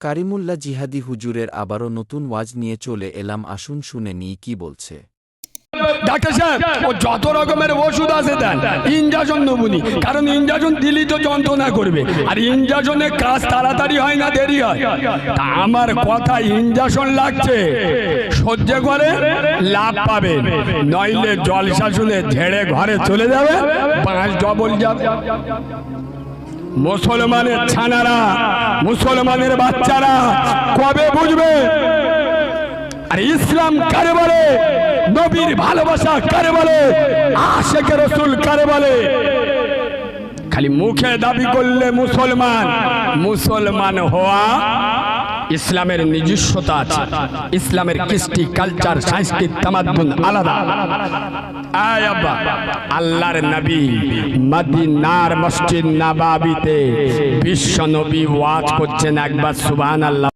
কারিমুল্লাহ জিহাদি হুজুরের আবারও নতুন ওয়াজ নিয়ে চলে এলাম, আসুন শুনে নিই কি বলছে। ডাক্তার সাহেব, ও যত রকমের ওষুধ আছে দেন, ইনজেকশন নেবুনি, কারণ ইনজেকশন দিলেই তো যন্ত্রণা করবে, আর ইনজেকশনে কাজ তাড়াতাড়ি হয় না, দেরি হয়। তা আমার কথা, ইনজেকশন লাগছে, সহ্য করে লাভ পাবে, নইলে জলসা শুনে ঝেড়ে ঘরে চলে যাবে, 5 ডবল যাবে। মুসলমানের ছানারা, মুসলমানের বাচ্চারা কবে বুঝবে আর ইসলাম কারে বলে, নবীর ভালোবাসা কারে বলে, আশিকে রাসূল কারে বলে? খালি মুখে দাবি করলে মুসলমান, মুসলমান হওয়া ইসলামের নিজস্বতা আছে, ইসলামের কৃষ্টি, কালচার, সংস্কৃতি, তামাদ্দুন আলাদা। আয় আব্বা, আল্লাহর নবী মদিনার মসজিদ নববীতে বিশ্ব নবী ওয়াজ করছেন, একবার সুবহানাল্লাহ।